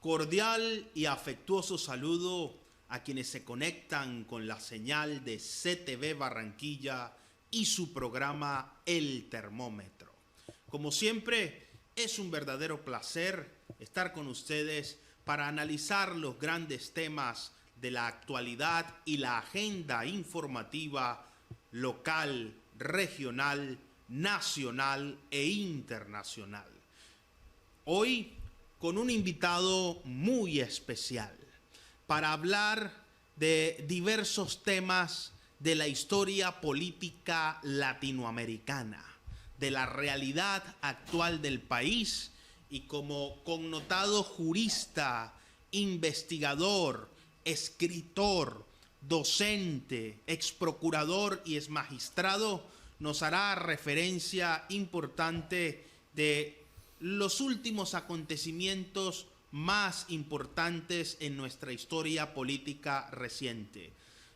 Cordial y afectuoso saludo a quienes se conectan con la señal de CTV Barranquilla y su programa El Termómetro. Como siempre, es un verdadero placer estar con ustedes para analizar los grandes temas de la actualidad y la agenda informativa local, regional, nacional e internacional. Hoy con un invitado muy especial para hablar de diversos temas de la historia política latinoamericana, de la realidad actual del país, y como connotado jurista, investigador, escritor, docente, exprocurador y exmagistrado, nos hará referencia importante de los últimos acontecimientos más importantes en nuestra historia política reciente.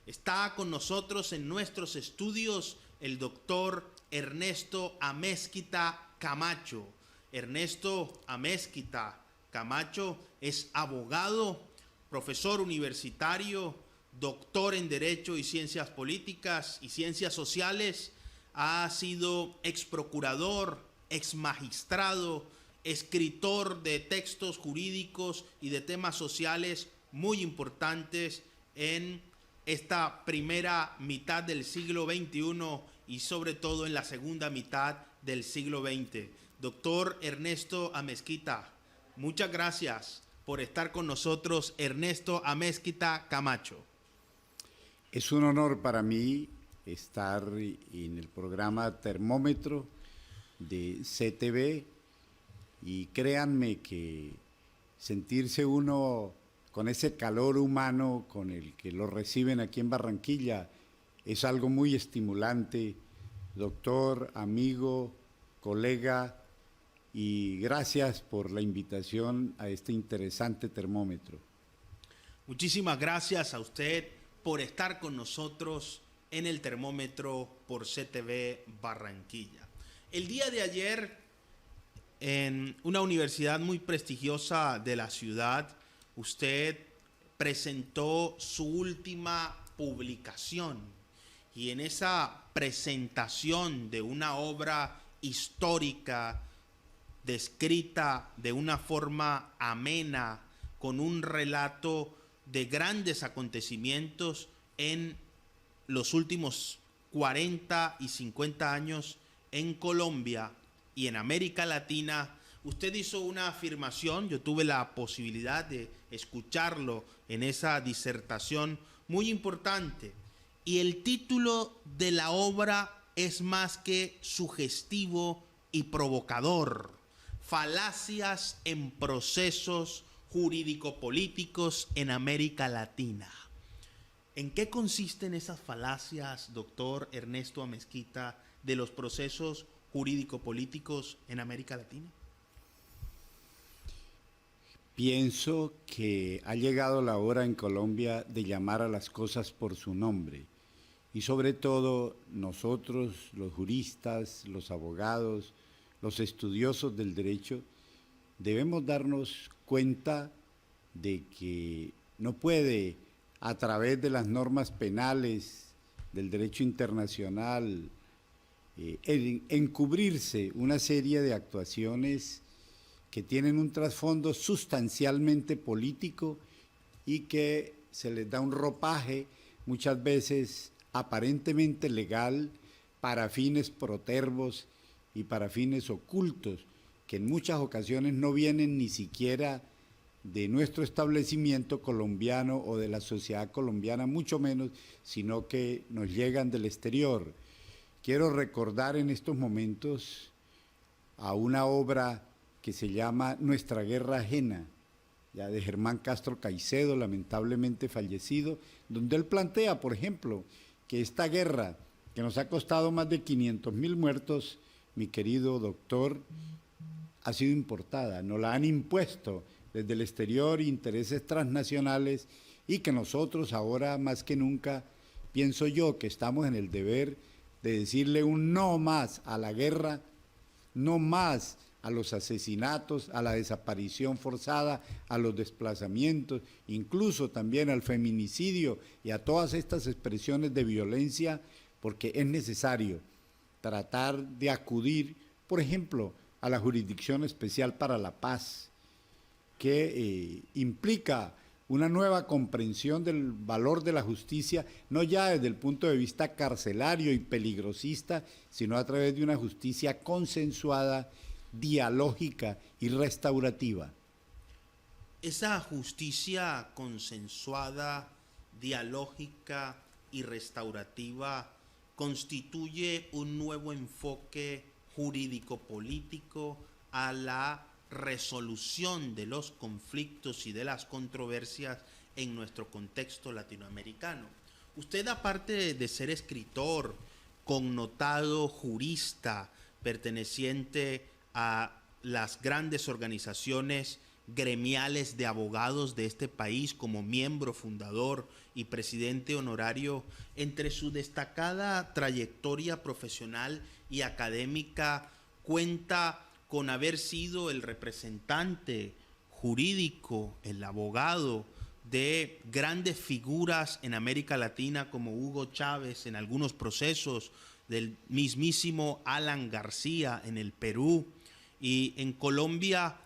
Está con nosotros en nuestros estudios el doctor Ernesto Amezquita Camacho. Ernesto Amezquita Camacho es abogado, profesor universitario, doctor en Derecho y Ciencias Políticas y Ciencias Sociales. Ha sido exprocurador, exmagistrado, escritor de textos jurídicos y de temas sociales muy importantes en esta primera mitad del siglo XXI y sobre todo en la segunda mitad del siglo XX. Doctor Ernesto Amezquita, muchas gracias por estar con nosotros. Ernesto Amezquita Camacho. Es un honor para mí estar en el programa Termómetro de CTV, y créanme que sentirse uno con ese calor humano con el que lo reciben aquí en Barranquilla es algo muy estimulante. Doctor, amigo, colega, y gracias por la invitación a este interesante termómetro. Muchísimas gracias a usted por estar con nosotros en el termómetro por CTV Barranquilla. El día de ayer, en una universidad muy prestigiosa de la ciudad, usted presentó su última publicación, y en esa presentación de una obra histórica descrita de una forma amena, con un relato de grandes acontecimientos en los últimos 40 y 50 años en Colombia y en América Latina, usted hizo una afirmación. Yo tuve la posibilidad de escucharlo en esa disertación muy importante, y el título de la obra es más que sugestivo y provocador: Falacias en procesos jurídico-políticos en América Latina. ¿En qué consisten esas falacias, doctor Ernesto Amezquita, de los procesos jurídico-políticos en América Latina? Pienso que ha llegado la hora en Colombia de llamar a las cosas por su nombre, y sobre todo nosotros, los juristas, los abogados, los estudiosos del derecho, debemos darnos cuenta de que no puede, a través de las normas penales, del derecho internacional, encubrirse una serie de actuaciones que tienen un trasfondo sustancialmente político y que se les da un ropaje muchas veces aparentemente legal para fines protervos y para fines ocultos, que en muchas ocasiones no vienen ni siquiera de nuestro establecimiento colombiano o de la sociedad colombiana, mucho menos, sino que nos llegan del exterior. Quiero recordar en estos momentos a una obra que se llama Nuestra Guerra Ajena, ya de Germán Castro Caicedo, lamentablemente fallecido, donde él plantea, por ejemplo, que esta guerra, que nos ha costado más de 500.000 muertos, mi querido doctor, ha sido importada, nos la han impuesto desde el exterior, intereses transnacionales, y que nosotros ahora más que nunca, pienso yo, que estamos en el deber de decirle un no más a la guerra, no más a los asesinatos, a la desaparición forzada, a los desplazamientos, incluso también al feminicidio y a todas estas expresiones de violencia, porque es necesario tratar de acudir, por ejemplo, a la Jurisdicción Especial para la Paz, que implica una nueva comprensión del valor de la justicia, no ya desde el punto de vista carcelario y peligrosista, sino a través de una justicia consensuada, dialógica y restaurativa. Esa justicia consensuada, dialógica y restaurativa constituye un nuevo enfoque jurídico-político a la resolución de los conflictos y de las controversias en nuestro contexto latinoamericano. Usted, aparte de ser escritor, connotado jurista, perteneciente a las grandes organizaciones gremiales de abogados de este país, como miembro fundador y presidente honorario, entre su destacada trayectoria profesional y académica, cuenta con haber sido el representante jurídico, el abogado de grandes figuras en América Latina como Hugo Chávez en algunos procesos, del mismísimo Alan García en el Perú, y en Colombia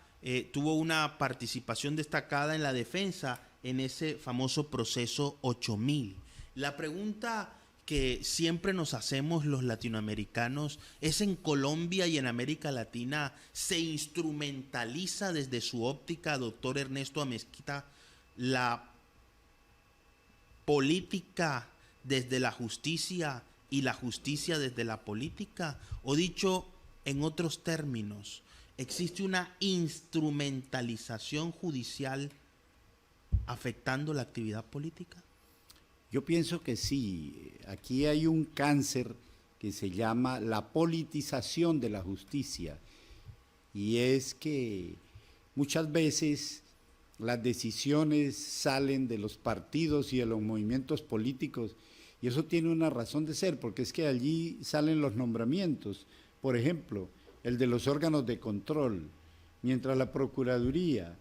tuvo una participación destacada en la defensa en ese famoso proceso 8000. La pregunta que siempre nos hacemos los latinoamericanos es: ¿en Colombia y en América Latina se instrumentaliza desde su óptica, doctor Ernesto Amezquita, la política desde la justicia y la justicia desde la política? O dicho en otros términos, ¿existe una instrumentalización judicial afectando la actividad política? Yo pienso que sí. Aquí hay un cáncer que se llama la politización de la justicia, y es que muchas veces las decisiones salen de los partidos y de los movimientos políticos, y eso tiene una razón de ser, porque es que allí salen los nombramientos, por ejemplo, el de los órganos de control, mientras la Procuraduría,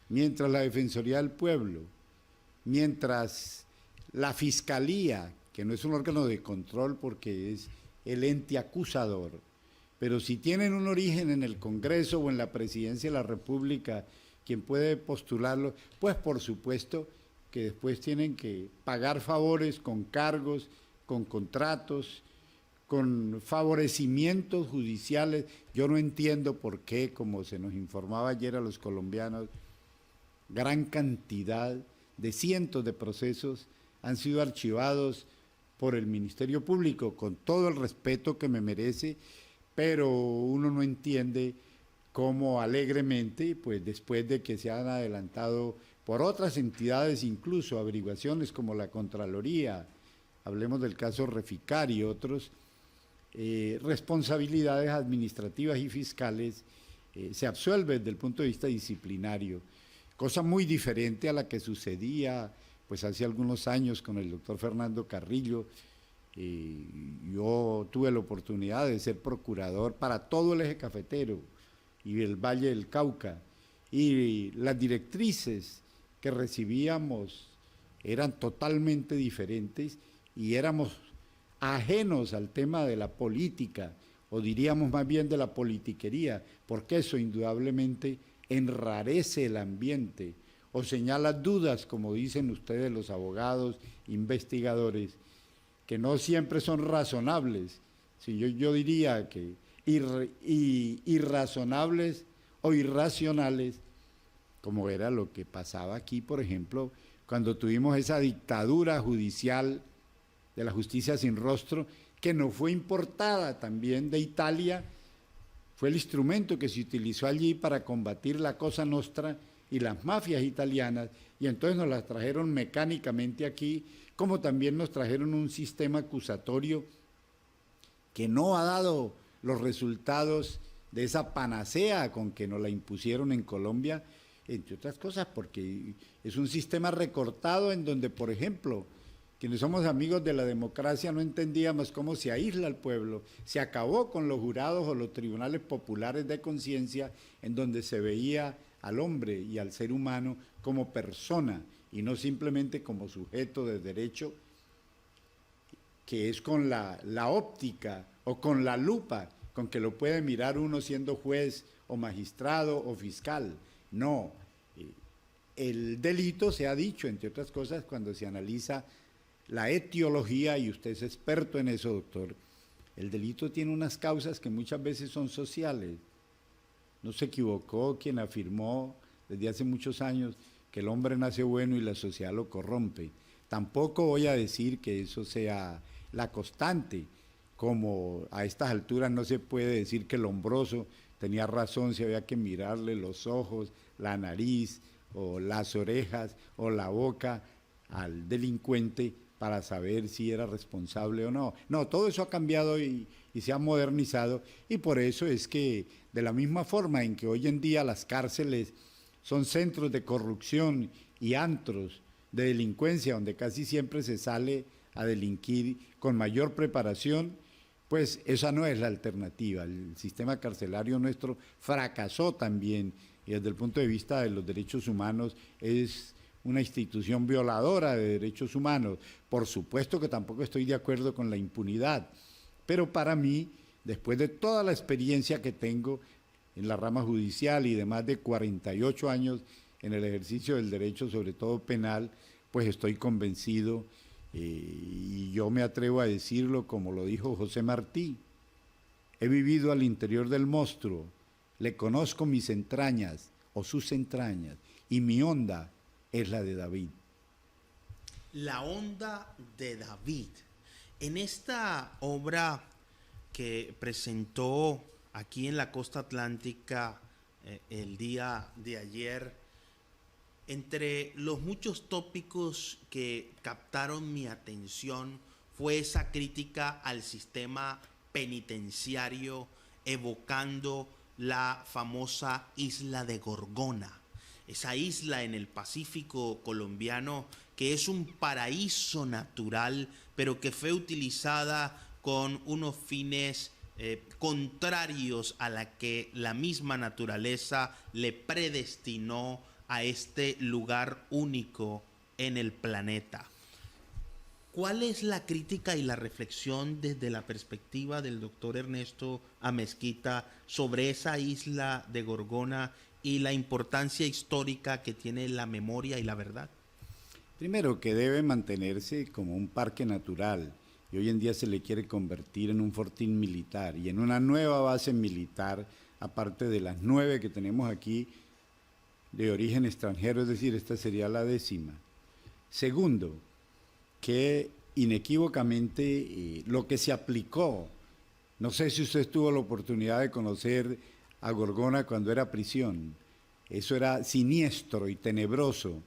mientras la Defensoría del Pueblo, mientras la Fiscalía, que no es un órgano de control porque es el ente acusador, pero si tienen un origen en el Congreso o en la Presidencia de la República, quien puede postularlo, pues por supuesto que después tienen que pagar favores con cargos, con contratos, con favorecimientos judiciales. Yo no entiendo por qué, como se nos informaba ayer a los colombianos, gran cantidad de cientos de procesos han sido archivados por el Ministerio Público, con todo el respeto que me merece, pero uno no entiende cómo alegremente, pues después de que se han adelantado por otras entidades, incluso averiguaciones como la Contraloría, hablemos del caso Reficar y otros, responsabilidades administrativas y fiscales, se absuelven desde el punto de vista disciplinario, cosa muy diferente a la que sucedía pues hace algunos años con el doctor Fernando Carrillo. Yo tuve la oportunidad de ser procurador para todo el eje cafetero y el Valle del Cauca, y las directrices que recibíamos eran totalmente diferentes y éramos ajenos al tema de la política, o diríamos más bien de la politiquería, porque eso indudablemente enrarece el ambiente o señala dudas, como dicen ustedes los abogados, investigadores, que no siempre son razonables. Sí, yo diría que irrazonables o irracionales, como era lo que pasaba aquí, por ejemplo, cuando tuvimos esa dictadura judicial de la justicia sin rostro, que no fue importada también de Italia, fue el instrumento que se utilizó allí para combatir la Cosa Nostra y las mafias italianas, y entonces nos las trajeron mecánicamente aquí, como también nos trajeron un sistema acusatorio que no ha dado los resultados de esa panacea con que nos la impusieron en Colombia, entre otras cosas porque es un sistema recortado en donde, por ejemplo, quienes somos amigos de la democracia no entendíamos cómo se aísla al pueblo. Se acabó con los jurados o los tribunales populares de conciencia en donde se veía al hombre y al ser humano como persona y no simplemente como sujeto de derecho, que es con la óptica o con la lupa con que lo puede mirar uno siendo juez o magistrado o fiscal. No, el delito se ha dicho, entre otras cosas, cuando se analiza la etiología, y usted es experto en eso, doctor, el delito tiene unas causas que muchas veces son sociales. No se equivocó quien afirmó desde hace muchos años que el hombre nace bueno y la sociedad lo corrompe. Tampoco voy a decir que eso sea la constante, como a estas alturas no se puede decir que el hombroso tenía razón si había que mirarle los ojos, la nariz, o las orejas, o la boca al delincuente para saber si era responsable o no. No, todo eso ha cambiado y se ha modernizado, y por eso es que de la misma forma en que hoy en día las cárceles son centros de corrupción y antros de delincuencia, donde casi siempre se sale a delinquir con mayor preparación, pues esa no es la alternativa. El sistema carcelario nuestro fracasó también, y desde el punto de vista de los derechos humanos es una institución violadora de derechos humanos. Por supuesto que tampoco estoy de acuerdo con la impunidad, pero para mí, después de toda la experiencia que tengo en la rama judicial y de más de 48 años en el ejercicio del derecho, sobre todo penal, pues estoy convencido, y yo me atrevo a decirlo como lo dijo José Martí: he vivido al interior del monstruo, le conozco mis entrañas o sus entrañas, y mi onda es la de David. La onda de David. En esta obra que presentó aquí en la costa atlántica el día de ayer, entre los muchos tópicos que captaron mi atención fue esa crítica al sistema penitenciario, evocando la famosa isla de Gorgona, esa isla en el Pacífico colombiano que es un paraíso natural, pero que fue utilizada con unos fines contrarios a la que la misma naturaleza le predestinó a este lugar único en el planeta. ¿Cuál es la crítica y la reflexión desde la perspectiva del doctor Ernesto Amezquita sobre esa isla de Gorgona y la importancia histórica que tiene la memoria y la verdad? Primero, que debe mantenerse como un parque natural, y hoy en día se le quiere convertir en un fortín militar y en una nueva base militar, aparte de las 9 que tenemos aquí de origen extranjero, es decir, esta sería la 10ª. Segundo, que inequívocamente lo que se aplicó, no sé si usted tuvo la oportunidad de conocer a Gorgona cuando era prisión, eso era siniestro y tenebroso,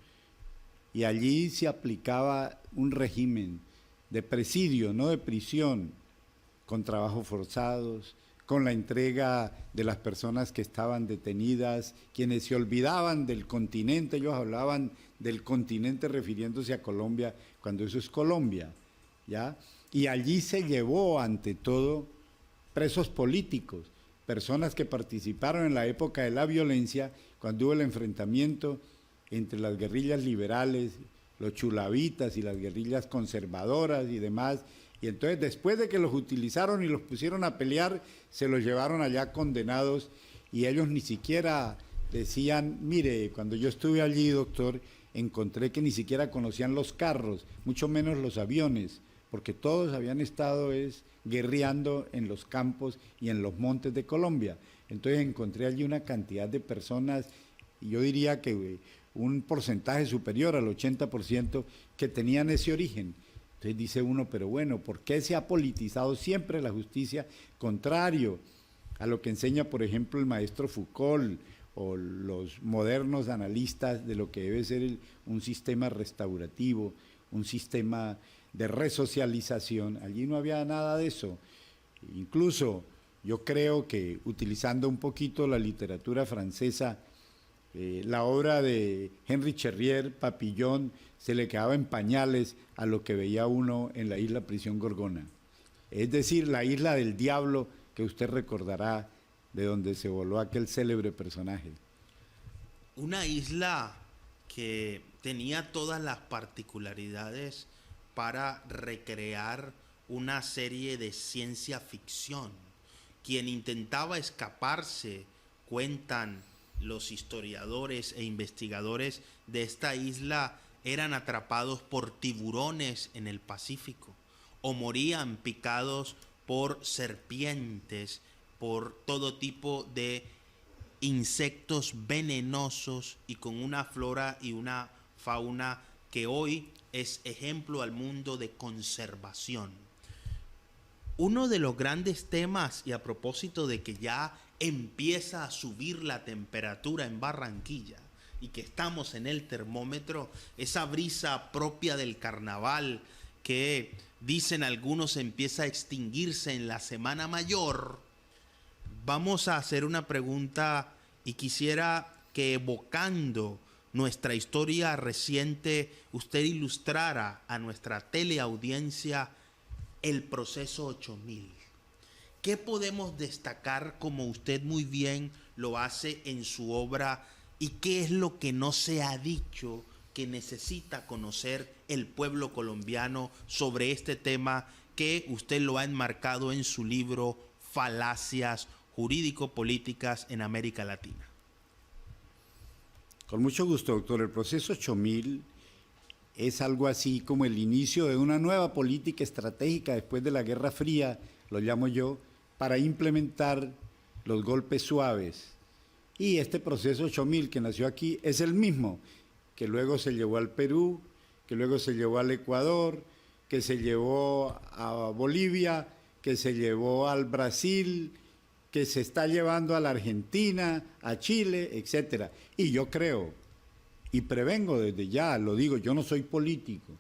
y allí se aplicaba un régimen de presidio, no de prisión, con trabajos forzados, con la entrega de las personas que estaban detenidas, quienes se olvidaban del continente, ellos hablaban del continente refiriéndose a Colombia, cuando eso es Colombia, ¿ya? Y allí se llevó, ante todo, presos políticos, personas que participaron en la época de la violencia, cuando hubo el enfrentamiento entre las guerrillas liberales, los chulavitas y las guerrillas conservadoras y demás. Y entonces, después de que los utilizaron y los pusieron a pelear, se los llevaron allá condenados, y ellos ni siquiera decían, mire, cuando yo estuve allí, doctor, encontré que ni siquiera conocían los carros, mucho menos los aviones, porque todos habían estado guerreando en los campos y en los montes de Colombia. Entonces encontré allí una cantidad de personas, y yo diría que un porcentaje superior al 80% que tenían ese origen. Entonces dice uno, pero bueno, ¿por qué se ha politizado siempre la justicia? Contrario a lo que enseña, por ejemplo, el maestro Foucault o los modernos analistas de lo que debe ser un sistema restaurativo, un sistema de resocialización. Allí no había nada de eso. Incluso yo creo que, utilizando un poquito la literatura francesa, La obra de Henry Cherrier, Papillón, se le quedaba en pañales a lo que veía uno en la isla Prisión Gorgona. Es decir, la isla del diablo que usted recordará, de donde se voló aquel célebre personaje. Una isla que tenía todas las particularidades para recrear una serie de ciencia ficción. Quien intentaba escaparse, cuentan los historiadores e investigadores de esta isla, eran atrapados por tiburones en el Pacífico o morían picados por serpientes, por todo tipo de insectos venenosos y con una flora y una fauna que hoy es ejemplo al mundo de conservación. Uno de los grandes temas, y a propósito de que ya empieza a subir la temperatura en Barranquilla y que estamos en el termómetro, esa brisa propia del carnaval que dicen algunos empieza a extinguirse en la Semana Mayor, vamos a hacer una pregunta y quisiera que, evocando nuestra historia reciente, usted ilustrara a nuestra teleaudiencia el proceso 8000. ¿Qué podemos destacar, como usted muy bien lo hace en su obra, y qué es lo que no se ha dicho que necesita conocer el pueblo colombiano sobre este tema que usted lo ha enmarcado en su libro Falacias jurídico-políticas en América Latina? Con mucho gusto, doctor. El proceso 8000 es algo así como el inicio de una nueva política estratégica después de la Guerra Fría, lo llamo yo, para implementar los golpes suaves. Y este proceso 8000 que nació aquí es el mismo, que luego se llevó al Perú, que luego se llevó al Ecuador, que se llevó a Bolivia, que se llevó al Brasil, que se está llevando a la Argentina, a Chile, etc. Y yo creo, y prevengo desde ya, lo digo, yo no soy político,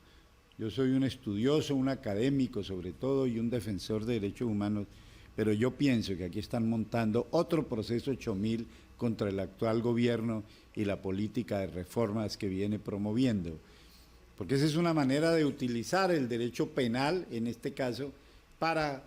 yo soy un estudioso, un académico sobre todo y un defensor de derechos humanos, pero yo pienso que aquí están montando otro proceso 8000 contra el actual gobierno y la política de reformas que viene promoviendo. Porque esa es una manera de utilizar el derecho penal, en este caso, para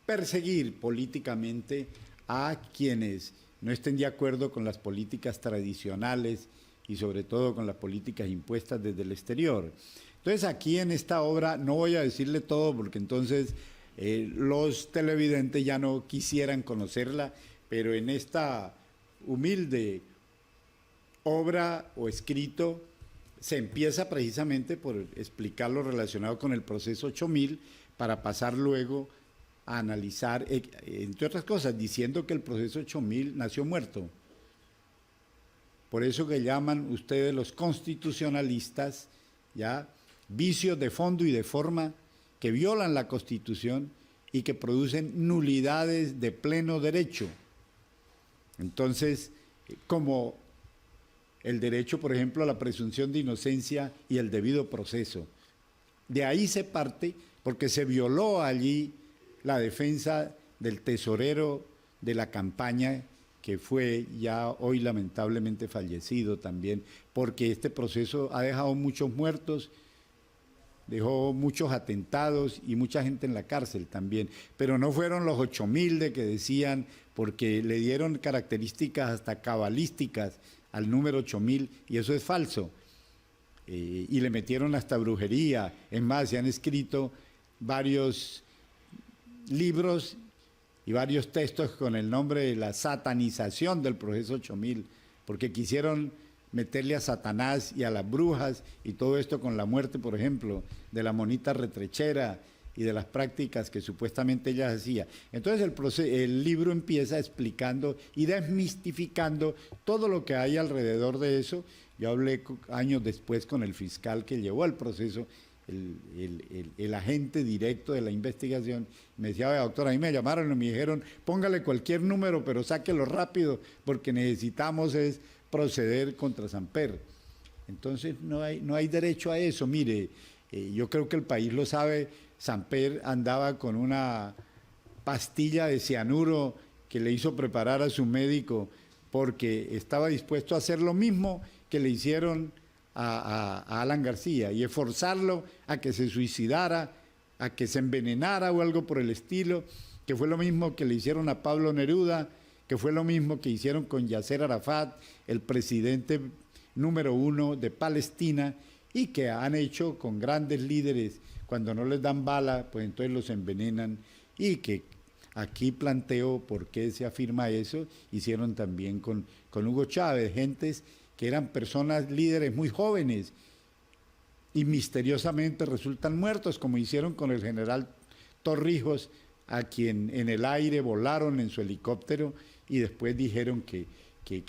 perseguir políticamente a quienes no estén de acuerdo con las políticas tradicionales y sobre todo con las políticas impuestas desde el exterior. Entonces aquí en esta obra, no voy a decirle todo porque entonces los televidentes ya no quisieran conocerla, pero en esta humilde obra o escrito se empieza precisamente por explicar lo relacionado con el proceso 8000 para pasar luego a analizar, entre otras cosas, diciendo que el proceso 8000 nació muerto. Por eso que llaman ustedes los constitucionalistas, ¿ya?, vicios de fondo y de forma que violan la Constitución y que producen nulidades de pleno derecho. Entonces, como el derecho, por ejemplo, a la presunción de inocencia y el debido proceso. De ahí se parte porque se violó allí la defensa del tesorero de la campaña, que fue ya hoy lamentablemente fallecido también, porque este proceso ha dejado muchos muertos, dejó muchos atentados y mucha gente en la cárcel también, pero no fueron los 8000 de que decían, porque le dieron características hasta cabalísticas al número 8000 y eso es falso, y le metieron hasta brujería. Es más, se han escrito varios libros y varios textos con el nombre de la satanización del proceso 8000, porque quisieron meterle a Satanás y a las brujas y todo esto con la muerte, por ejemplo, de la monita retrechera y de las prácticas que supuestamente ella hacía. Entonces el libro empieza explicando y desmistificando todo lo que hay alrededor de eso. Yo hablé años después con el fiscal que llevó el proceso, el agente directo de la investigación. Me decía, doctor, a mí me llamaron y me dijeron, póngale cualquier número, pero sáquelo rápido, porque necesitamos proceder contra Samper. Entonces no hay derecho a eso. Mire, yo creo que el país lo sabe. Samper andaba con una pastilla de cianuro que le hizo preparar a su médico porque estaba dispuesto a hacer lo mismo que le hicieron a Alan García, y esforzarlo a que se suicidara, a que se envenenara o algo por el estilo, que fue lo mismo que le hicieron a Pablo Neruda, que fue lo mismo que hicieron con Yasser Arafat, el presidente número 1 de Palestina, y que han hecho con grandes líderes. Cuando no les dan bala, pues entonces los envenenan, y que aquí planteo por qué se afirma eso. Hicieron también con Hugo Chávez, gentes que eran personas líderes muy jóvenes y misteriosamente resultan muertos, como hicieron con el general Torrijos, a quien en el aire volaron en su helicóptero y después dijeron que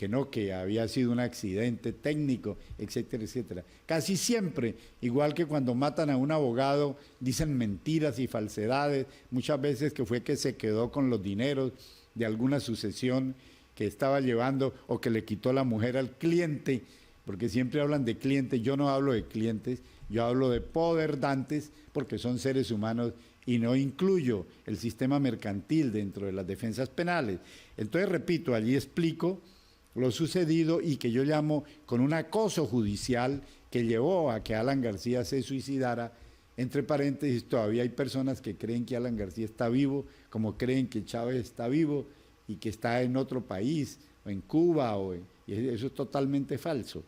no, que había sido un accidente técnico, etcétera, etcétera. Casi siempre, igual que cuando matan a un abogado, dicen mentiras y falsedades, muchas veces que fue que se quedó con los dineros de alguna sucesión que estaba llevando, o que le quitó la mujer al cliente, porque siempre hablan de clientes. Yo no hablo de clientes, yo hablo de poderdantes, porque son seres humanos, y no incluyo el sistema mercantil dentro de las defensas penales. Entonces, repito, allí explico lo sucedido, y que yo llamo con un acoso judicial que llevó a que Alan García se suicidara. Entre paréntesis, todavía hay personas que creen que Alan García está vivo, como creen que Chávez está vivo y que está en otro país, o en Cuba, y eso es totalmente falso.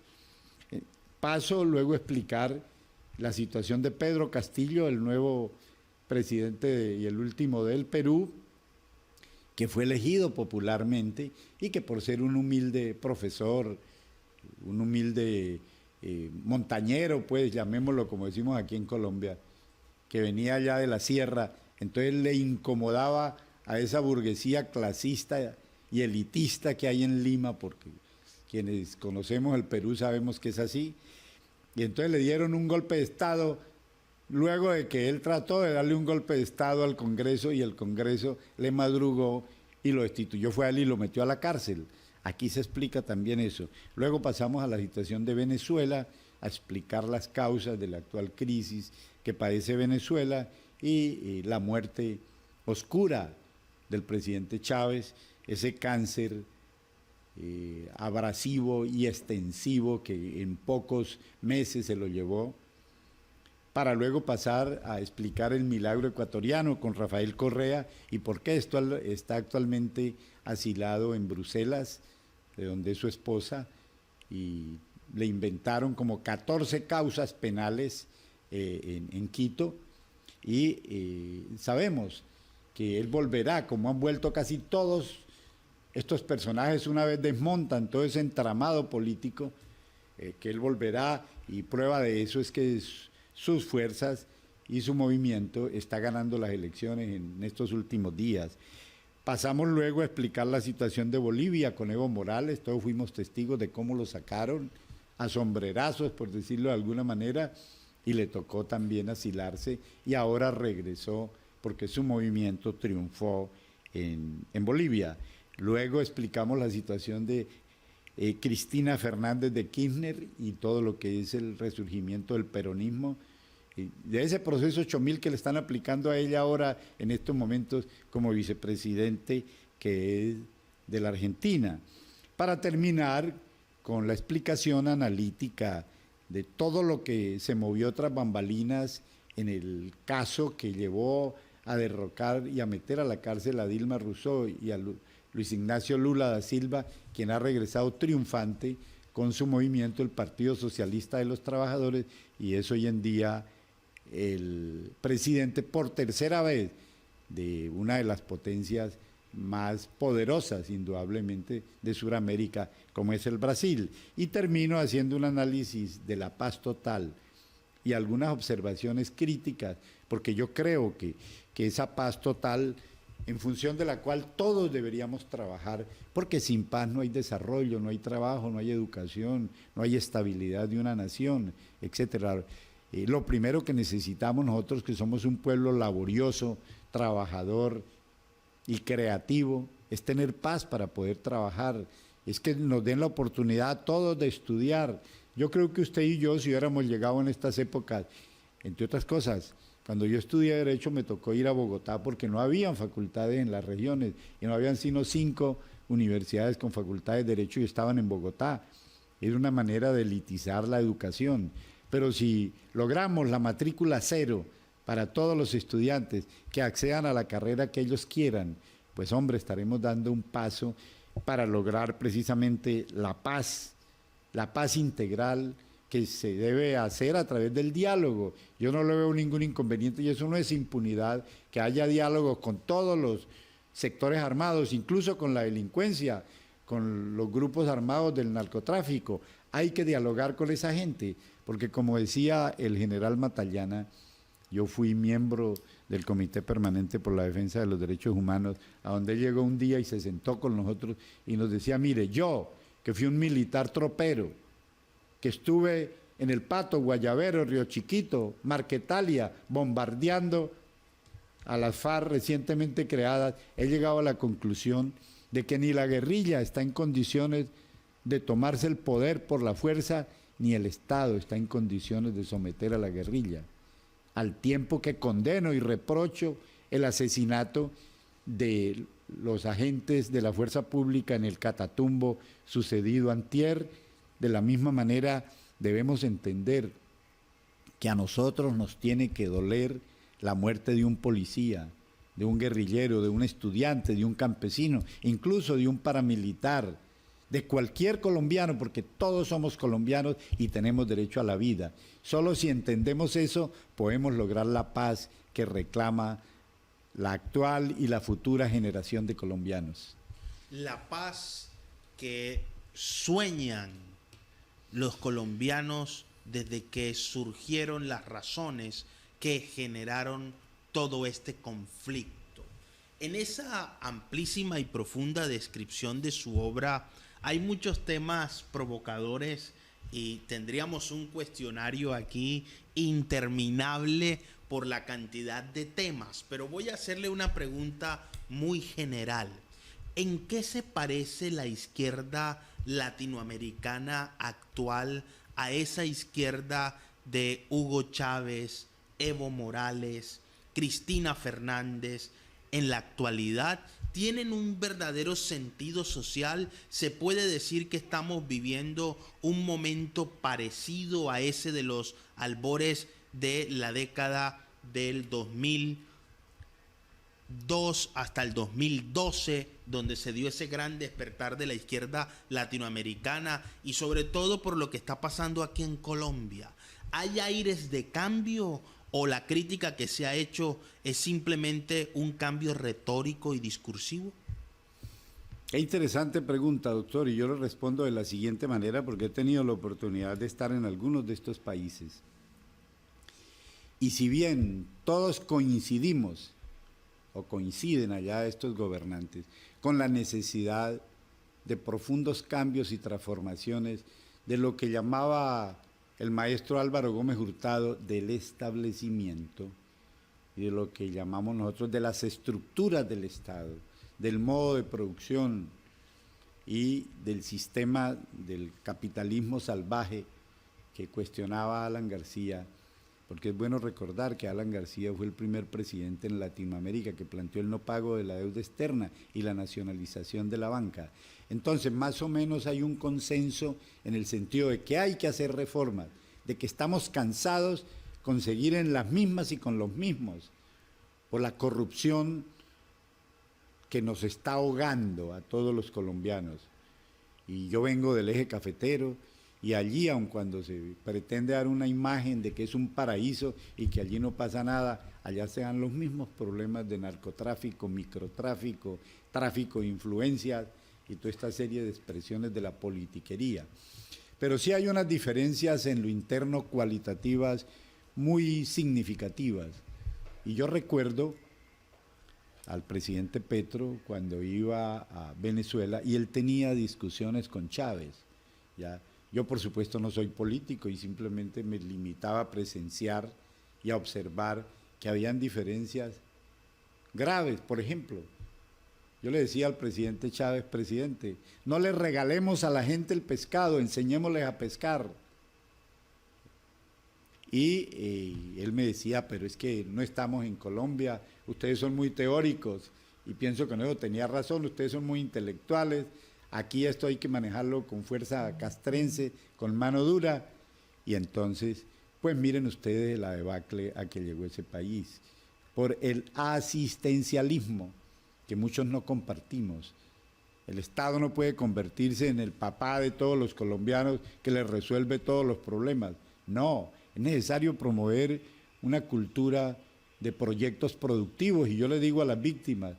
Paso luego a explicar la situación de Pedro Castillo, el nuevo presidente y el último del Perú, que fue elegido popularmente, y que por ser un humilde profesor, un humilde montañero, pues llamémoslo como decimos aquí en Colombia, que venía allá de la sierra, entonces le incomodaba a esa burguesía clasista y elitista que hay en Lima, porque quienes conocemos el Perú sabemos que es así, y entonces le dieron un golpe de Estado, luego de que él trató de darle un golpe de Estado al Congreso, y el Congreso le madrugó y lo destituyó, fue a él y lo metió a la cárcel. Aquí se explica también eso. Luego pasamos a la situación de Venezuela, a explicar las causas de la actual crisis que padece Venezuela, y la muerte oscura del presidente Chávez, ese cáncer abrasivo y extensivo que en pocos meses se lo llevó, para luego pasar a explicar el milagro ecuatoriano con Rafael Correa, y por qué esto está actualmente asilado en Bruselas, de donde es su esposa, y le inventaron como 14 causas penales en Quito, y sabemos que él volverá, como han vuelto casi todos estos personajes una vez desmontan todo ese entramado político, que él volverá, y prueba de eso es que sus fuerzas y su movimiento está ganando las elecciones en estos últimos días. Pasamos luego a explicar la situación de Bolivia con Evo Morales. Todos fuimos testigos de cómo lo sacaron a sombrerazos, por decirlo de alguna manera, y le tocó también asilarse, y ahora regresó porque su movimiento triunfó en Bolivia. Luego explicamos la situación de Cristina Fernández de Kirchner y todo lo que es el resurgimiento del peronismo, de ese proceso 8000 que le están aplicando a ella ahora en estos momentos como vicepresidente, que es de la Argentina. Para terminar con la explicación analítica de todo lo que se movió tras bambalinas en el caso que llevó a derrocar y a meter a la cárcel a Dilma Rousseff y a Luis Ignacio Lula da Silva, quien ha regresado triunfante con su movimiento, el Partido Socialista de los Trabajadores, y es hoy en día el presidente por tercera vez de una de las potencias más poderosas, indudablemente, de Sudamérica, como es el Brasil. Y termino haciendo un análisis de la paz total y algunas observaciones críticas, porque yo creo que esa paz total, en función de la cual todos deberíamos trabajar, porque sin paz no hay desarrollo, no hay trabajo, no hay educación, no hay estabilidad de una nación, etcétera. Lo primero que necesitamos nosotros, que somos un pueblo laborioso, trabajador y creativo, es tener paz para poder trabajar, es que nos den la oportunidad a todos de estudiar. Yo creo que usted y yo, si hubiéramos llegado en estas épocas, entre otras cosas, cuando yo estudié Derecho me tocó ir a Bogotá porque no habían facultades en las regiones, y no habían sino 5 universidades con facultades de Derecho y estaban en Bogotá. Era una manera de elitizar la educación. Pero si logramos la matrícula cero para todos los estudiantes que accedan a la carrera que ellos quieran, pues hombre, estaremos dando un paso para lograr precisamente la paz integral que se debe hacer a través del diálogo. Yo no le veo ningún inconveniente y eso no es impunidad, que haya diálogo con todos los sectores armados, incluso con la delincuencia, con los grupos armados del narcotráfico. Hay que dialogar con esa gente, porque como decía el general Matallana, yo fui miembro del Comité Permanente por la Defensa de los Derechos Humanos, a donde llegó un día y se sentó con nosotros y nos decía, mire, yo, que fui un militar tropero, que estuve en El Pato, Guayabero, Río Chiquito, Marquetalia, bombardeando a las FARC recientemente creadas, he llegado a la conclusión de que ni la guerrilla está en condiciones de tomarse el poder por la fuerza, ni el Estado está en condiciones de someter a la guerrilla. Al tiempo que condeno y reprocho el asesinato de los agentes de la fuerza pública en el Catatumbo sucedido antier, de la misma manera debemos entender que a nosotros nos tiene que doler la muerte de un policía, de un guerrillero, de un estudiante, de un campesino, incluso de un paramilitar, de cualquier colombiano, porque todos somos colombianos y tenemos derecho a la vida. Solo si entendemos eso podemos lograr la paz que reclama la actual y la futura generación de colombianos. La paz que sueñan los colombianos desde que surgieron las razones que generaron todo este conflicto. En esa amplísima y profunda descripción de su obra hay muchos temas provocadores y tendríamos un cuestionario aquí interminable por la cantidad de temas, pero voy a hacerle una pregunta muy general. ¿En qué se parece la izquierda latinoamericana actual a esa izquierda de Hugo Chávez, Evo Morales, Cristina Fernández? En la actualidad, ¿tienen un verdadero sentido social? ¿Se puede decir que estamos viviendo un momento parecido a ese de los albores de la década del 2002 hasta el 2012, donde se dio ese gran despertar de la izquierda latinoamericana y sobre todo por lo que está pasando aquí en Colombia? ¿Hay aires de cambio o la crítica que se ha hecho es simplemente un cambio retórico y discursivo? Qué interesante pregunta, doctor, y yo le respondo de la siguiente manera porque he tenido la oportunidad de estar en algunos de estos países. Y si bien todos coincidimos, o coinciden allá estos gobernantes, con la necesidad de profundos cambios y transformaciones de lo que llamaba el maestro Álvaro Gómez Hurtado del establecimiento y de lo que llamamos nosotros de las estructuras del Estado, del modo de producción y del sistema del capitalismo salvaje que cuestionaba Alan García, porque es bueno recordar que Alan García fue el primer presidente en Latinoamérica que planteó el no pago de la deuda externa y la nacionalización de la banca. Entonces, más o menos hay un consenso en el sentido de que hay que hacer reformas, de que estamos cansados con seguir en las mismas y con los mismos, por la corrupción que nos está ahogando a todos los colombianos. Y yo vengo del eje cafetero, y allí, aun cuando se pretende dar una imagen de que es un paraíso y que allí no pasa nada, allá se dan los mismos problemas de narcotráfico, microtráfico, tráfico de influencias y toda esta serie de expresiones de la politiquería. Pero sí hay unas diferencias en lo interno cualitativas muy significativas. Y yo recuerdo al presidente Petro cuando iba a Venezuela y él tenía discusiones con Chávez, ¿ya? Yo, por supuesto, no soy político y simplemente me limitaba a presenciar y a observar que habían diferencias graves. Por ejemplo, yo le decía al presidente Chávez, presidente, no le regalemos a la gente el pescado, enseñémosles a pescar. Y él me decía, pero es que no estamos en Colombia, ustedes son muy teóricos, y pienso que no, tenía razón, ustedes son muy intelectuales, aquí esto hay que manejarlo con fuerza castrense, con mano dura, y entonces, pues miren ustedes la debacle a que llegó ese país, por el asistencialismo, que muchos no compartimos. El Estado no puede convertirse en el papá de todos los colombianos que les resuelve todos los problemas. No, es necesario promover una cultura de proyectos productivos, y yo le digo a las víctimas,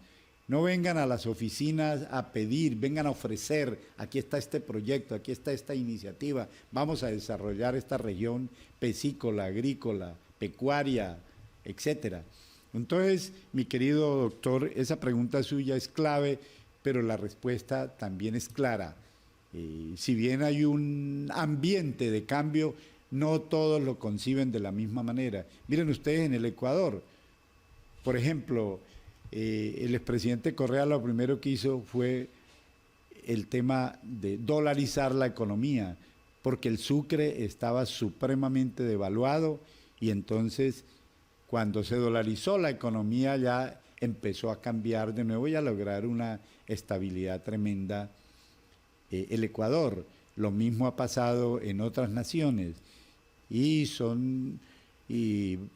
no vengan a las oficinas a pedir, vengan a ofrecer, aquí está este proyecto, aquí está esta iniciativa, vamos a desarrollar esta región piscícola, agrícola, pecuaria, etcétera. Entonces, mi querido doctor, esa pregunta suya es clave, pero la respuesta también es clara. Si bien hay un ambiente de cambio, no todos lo conciben de la misma manera. Miren ustedes en el Ecuador, por ejemplo, el expresidente Correa lo primero que hizo fue el tema de dolarizar la economía, porque el sucre estaba supremamente devaluado y entonces cuando se dolarizó la economía ya empezó a cambiar de nuevo y a lograr una estabilidad tremenda el Ecuador. Lo mismo ha pasado en otras naciones y son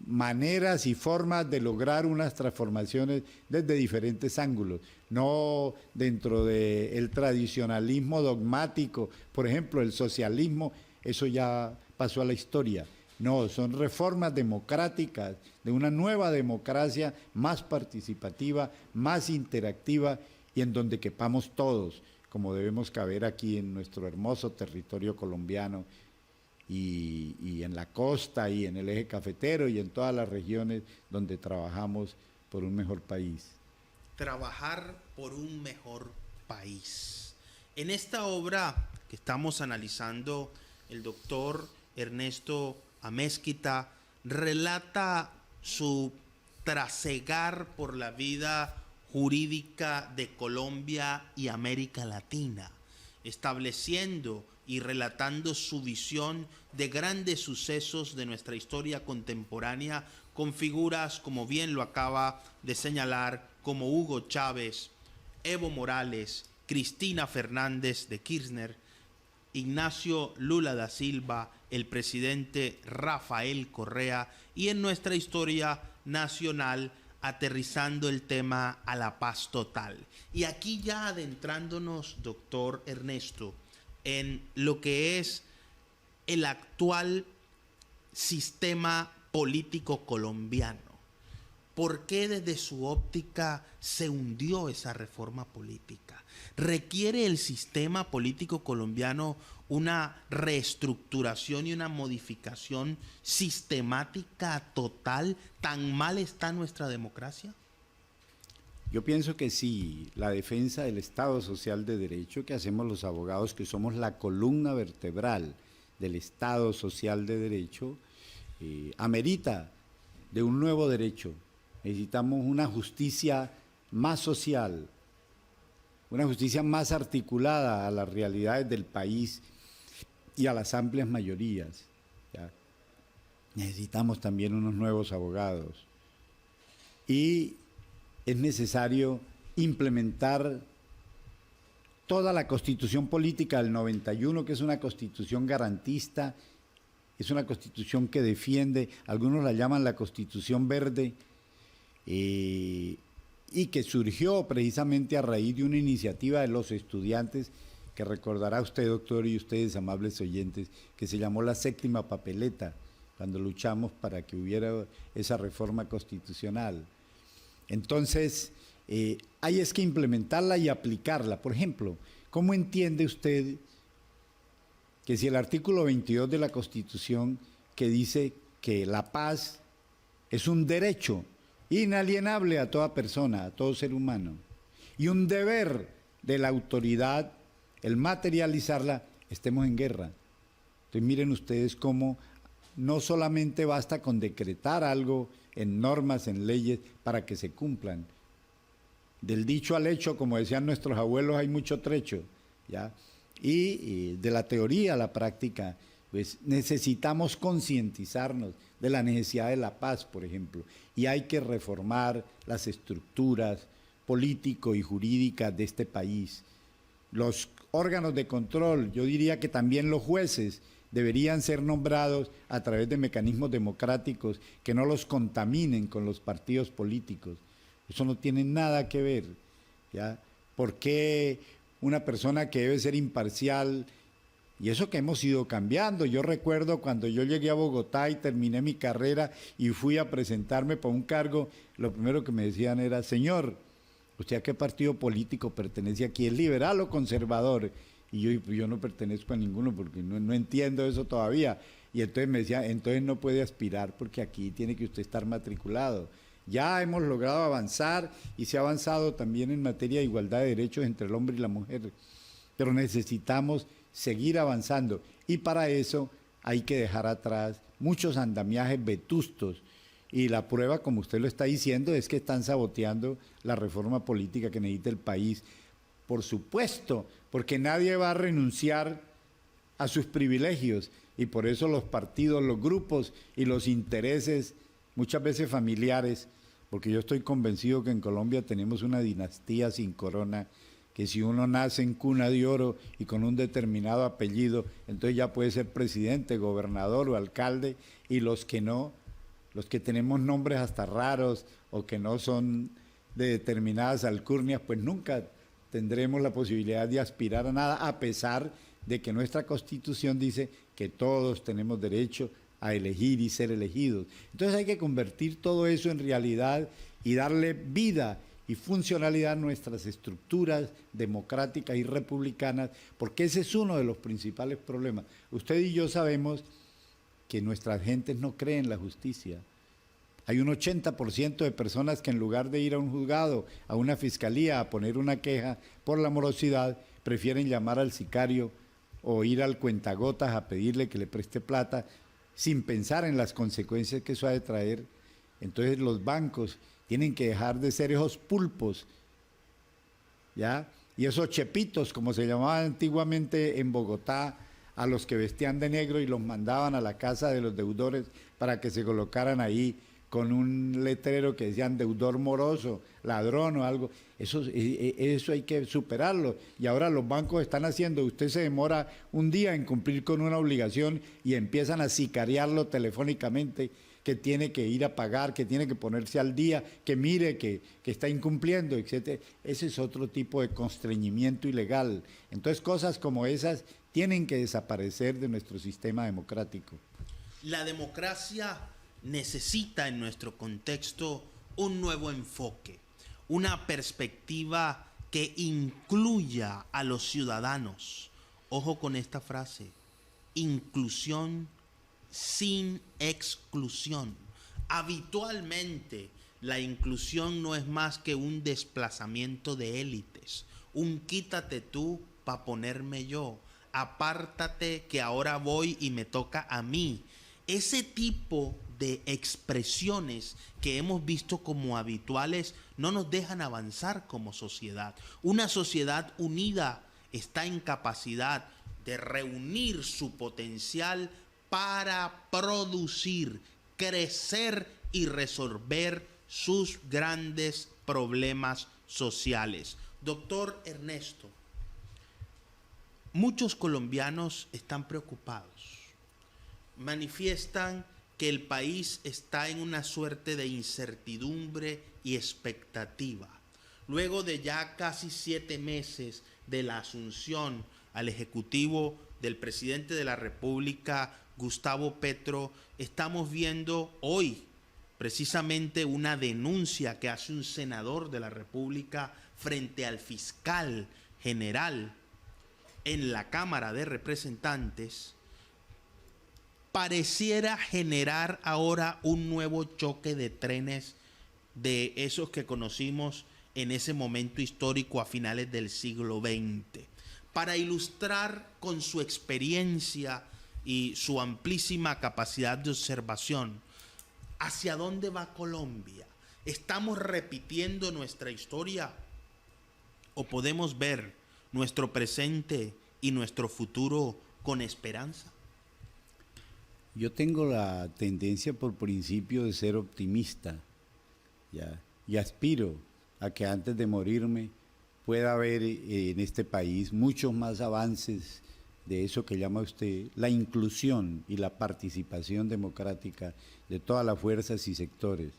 maneras y formas de lograr unas transformaciones desde diferentes ángulos, no dentro del tradicionalismo dogmático, por ejemplo, el socialismo, eso ya pasó a la historia. No, son reformas democráticas, de una nueva democracia más participativa, más interactiva y en donde quepamos todos, como debemos caber aquí en nuestro hermoso territorio colombiano y en la costa y en el eje cafetero y en todas las regiones donde trabajamos por un mejor país. Trabajar por un mejor país. En esta obra que estamos analizando, el doctor Ernesto Amezquita relata su trasegar por la vida jurídica de Colombia y América Latina, estableciendo y relatando su visión de grandes sucesos de nuestra historia contemporánea con figuras, como bien lo acaba de señalar, como Hugo Chávez, Evo Morales, Cristina Fernández de Kirchner, Ignacio Lula da Silva, el presidente Rafael Correa, y en nuestra historia nacional aterrizando el tema a la paz total. Y aquí ya adentrándonos, doctor Ernesto, en lo que es el actual sistema político colombiano. ¿Por qué desde su óptica se hundió esa reforma política? ¿Requiere el sistema político colombiano una reestructuración y una modificación sistemática total? ¿Tan mal está nuestra democracia? Yo pienso que sí, la defensa del Estado Social de Derecho que hacemos los abogados, que somos la columna vertebral del Estado Social de Derecho, amerita de un nuevo derecho. Necesitamos una justicia más social, una justicia más articulada a las realidades del país y a las amplias mayorías. ¿Ya? Necesitamos también unos nuevos abogados. Y es necesario implementar toda la Constitución Política del 91, que es una constitución garantista, es una constitución que defiende, algunos la llaman la Constitución Verde, y que surgió precisamente a raíz de una iniciativa de los estudiantes, que recordará usted, doctor, y ustedes, amables oyentes, que se llamó la séptima papeleta, cuando luchamos para que hubiera esa reforma constitucional. Entonces, hay es que implementarla y aplicarla. Por ejemplo, ¿cómo entiende usted que si el artículo 22 de la Constitución, que dice que la paz es un derecho inalienable a toda persona, a todo ser humano, y un deber de la autoridad el materializarla, estemos en guerra? Entonces miren ustedes cómo no solamente basta con decretar algo en normas, en leyes, para que se cumplan. Del dicho al hecho, como decían nuestros abuelos, hay mucho trecho, ¿ya? Y de la teoría a la práctica, pues necesitamos concientizarnos de la necesidad de la paz, por ejemplo, y hay que reformar las estructuras político y jurídica de este país. Los órganos de control, yo diría que también los jueces, deberían ser nombrados a través de mecanismos democráticos que no los contaminen con los partidos políticos. Eso no tiene nada que ver, ¿ya? ¿Por qué una persona que debe ser imparcial? Y eso que hemos ido cambiando. Yo recuerdo cuando yo llegué a Bogotá y terminé mi carrera y fui a presentarme para un cargo, lo primero que me decían era: señor, ¿usted a qué partido político pertenece aquí? ¿Es liberal o conservador? Y yo no pertenezco a ninguno porque no entiendo eso todavía. Y entonces me decía, entonces no puede aspirar porque aquí tiene que usted estar matriculado. Ya hemos logrado avanzar y se ha avanzado también en materia de igualdad de derechos entre el hombre y la mujer. Pero necesitamos seguir avanzando y para eso hay que dejar atrás muchos andamiajes vetustos. Y la prueba, como usted lo está diciendo, es que están saboteando la reforma política que necesita el país. Por supuesto, porque nadie va a renunciar a sus privilegios y por eso los partidos, los grupos y los intereses, muchas veces familiares, porque yo estoy convencido que en Colombia tenemos una dinastía sin corona, que si uno nace en cuna de oro y con un determinado apellido, entonces ya puede ser presidente, gobernador o alcalde, y los que no, los que tenemos nombres hasta raros o que no son de determinadas alcurnias, pues nunca tendremos la posibilidad de aspirar a nada, a pesar de que nuestra Constitución dice que todos tenemos derecho a elegir y ser elegidos. Entonces hay que convertir todo eso en realidad y darle vida y funcionalidad a nuestras estructuras democráticas y republicanas, porque ese es uno de los principales problemas. Usted y yo sabemos que nuestras gentes no creen en la justicia. Hay un 80% de personas que en lugar de ir a un juzgado, a una fiscalía, a poner una queja por la morosidad, prefieren llamar al sicario o ir al cuentagotas a pedirle que le preste plata sin pensar en las consecuencias que eso ha de traer. Entonces los bancos tienen que dejar de ser esos pulpos, ¿ya? Y esos chepitos, como se llamaban antiguamente en Bogotá, a los que vestían de negro y los mandaban a la casa de los deudores para que se colocaran ahí con un letrero que decían deudor moroso, ladrón o algo. Eso hay que superarlo. Y ahora los bancos están haciendo, usted se demora un día en cumplir con una obligación y empiezan a sicariarlo telefónicamente, que tiene que ir a pagar, que tiene que ponerse al día, que mire que está incumpliendo, etc. Ese es otro tipo de constreñimiento ilegal. Entonces cosas como esas tienen que desaparecer de nuestro sistema democrático. La democracia necesita en nuestro contexto un nuevo enfoque, una perspectiva que incluya a los ciudadanos. Ojo con esta frase: inclusión sin exclusión. Habitualmente la inclusión no es más que un desplazamiento de élites, un quítate tú para ponerme yo, apártate que ahora voy y me toca a mí. Ese tipo de expresiones que hemos visto como habituales no nos dejan avanzar como sociedad. Una sociedad unida está en capacidad de reunir su potencial para producir, crecer y resolver sus grandes problemas sociales. Doctor Ernesto, muchos colombianos están preocupados. Manifiestan que el país está en una suerte de incertidumbre y expectativa. Luego de ya casi 7 meses de la asunción al Ejecutivo del presidente de la República, Gustavo Petro, estamos viendo hoy precisamente una denuncia que hace un senador de la República frente al fiscal general en la Cámara de Representantes. Pareciera generar ahora un nuevo choque de trenes de esos que conocimos en ese momento histórico a finales del siglo XX. Para ilustrar con su experiencia y su amplísima capacidad de observación, ¿hacia dónde va Colombia? ¿Estamos repitiendo nuestra historia? ¿O podemos ver nuestro presente y nuestro futuro con esperanza? Yo tengo la tendencia por principio de ser optimista, ¿ya? Y aspiro a que antes de morirme pueda haber en este país muchos más avances de eso que llama usted la inclusión y la participación democrática de todas las fuerzas y sectores.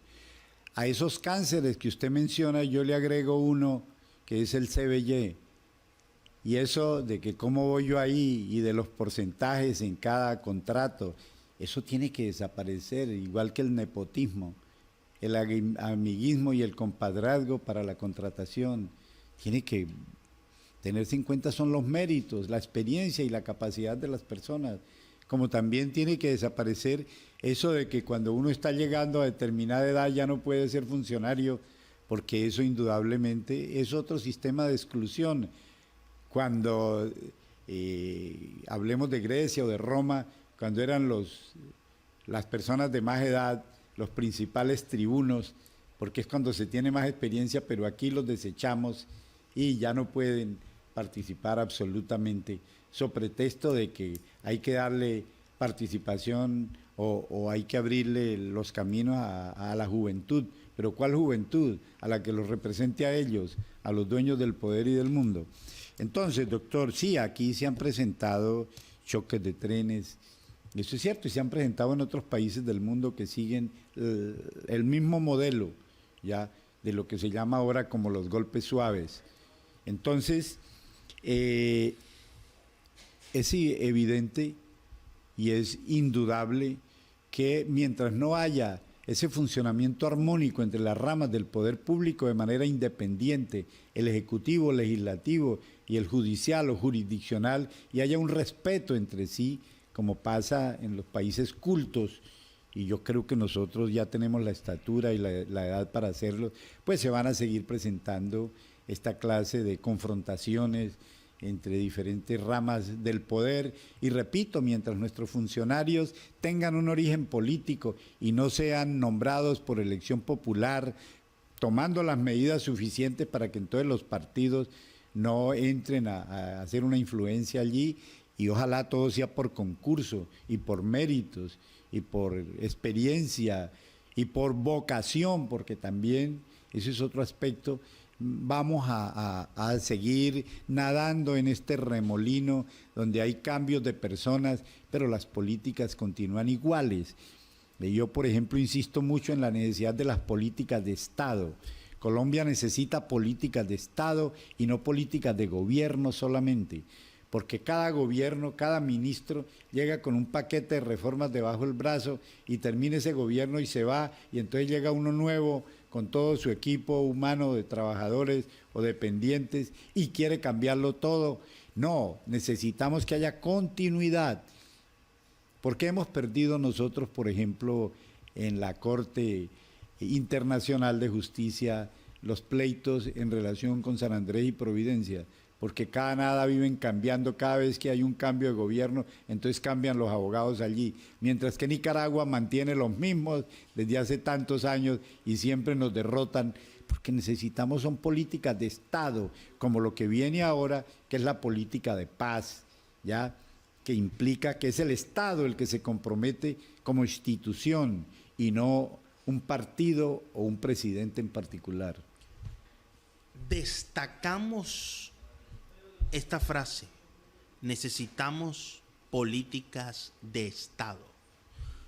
A esos cánceres que usted menciona yo le agrego uno que es el CBY, y eso de que cómo voy yo ahí y de los porcentajes en cada contrato, eso tiene que desaparecer, igual que el nepotismo, el amiguismo y el compadrazgo para la contratación. Tiene que tenerse en cuenta son los méritos, la experiencia y la capacidad de las personas, como también tiene que desaparecer eso de que cuando uno está llegando a determinada edad ya no puede ser funcionario, porque eso indudablemente es otro sistema de exclusión. Cuando hablemos de Grecia o de Roma, cuando eran las personas de más edad los principales tribunos, porque es cuando se tiene más experiencia, pero aquí los desechamos y ya no pueden participar absolutamente, so pretexto de que hay que darle participación o hay que abrirle los caminos a la juventud. ¿Pero cuál juventud? A la que los represente a ellos, a los dueños del poder y del mundo. Entonces, doctor, sí, aquí se han presentado choques de trenes, eso es cierto, y se han presentado en otros países del mundo que siguen el mismo modelo, ya, de lo que se llama ahora como los golpes suaves. Entonces, es evidente y es indudable que mientras no haya ese funcionamiento armónico entre las ramas del poder público de manera independiente, el ejecutivo, legislativo y el judicial o jurisdiccional, y haya un respeto entre sí, como pasa en los países cultos, y yo creo que nosotros ya tenemos la estatura y la edad para hacerlo, pues se van a seguir presentando esta clase de confrontaciones entre diferentes ramas del poder, y repito, mientras nuestros funcionarios tengan un origen político y no sean nombrados por elección popular, tomando las medidas suficientes para que entonces los partidos no entren a hacer una influencia allí, y ojalá todo sea por concurso y por méritos y por experiencia y por vocación, porque también ese es otro aspecto. Vamos a seguir nadando en este remolino donde hay cambios de personas, pero las políticas continúan iguales. Yo, por ejemplo, insisto mucho en la necesidad de las políticas de Estado. Colombia necesita políticas de Estado y no políticas de gobierno solamente, porque cada gobierno, cada ministro llega con un paquete de reformas debajo del brazo y termina ese gobierno y se va, y entonces llega uno nuevo con todo su equipo humano de trabajadores o dependientes y quiere cambiarlo todo. No, necesitamos que haya continuidad. ¿Por qué hemos perdido nosotros, por ejemplo, en la Corte Internacional de Justicia los pleitos en relación con San Andrés y Providencia? Porque cada nada viven cambiando, cada vez que hay un cambio de gobierno, entonces cambian los abogados allí, mientras que Nicaragua mantiene los mismos desde hace tantos años y siempre nos derrotan, porque necesitamos son políticas de Estado, como lo que viene ahora, que es la política de paz, ¿ya?, que implica que es el Estado el que se compromete como institución y no un partido o un presidente en particular. Destacamos esta frase: necesitamos políticas de Estado.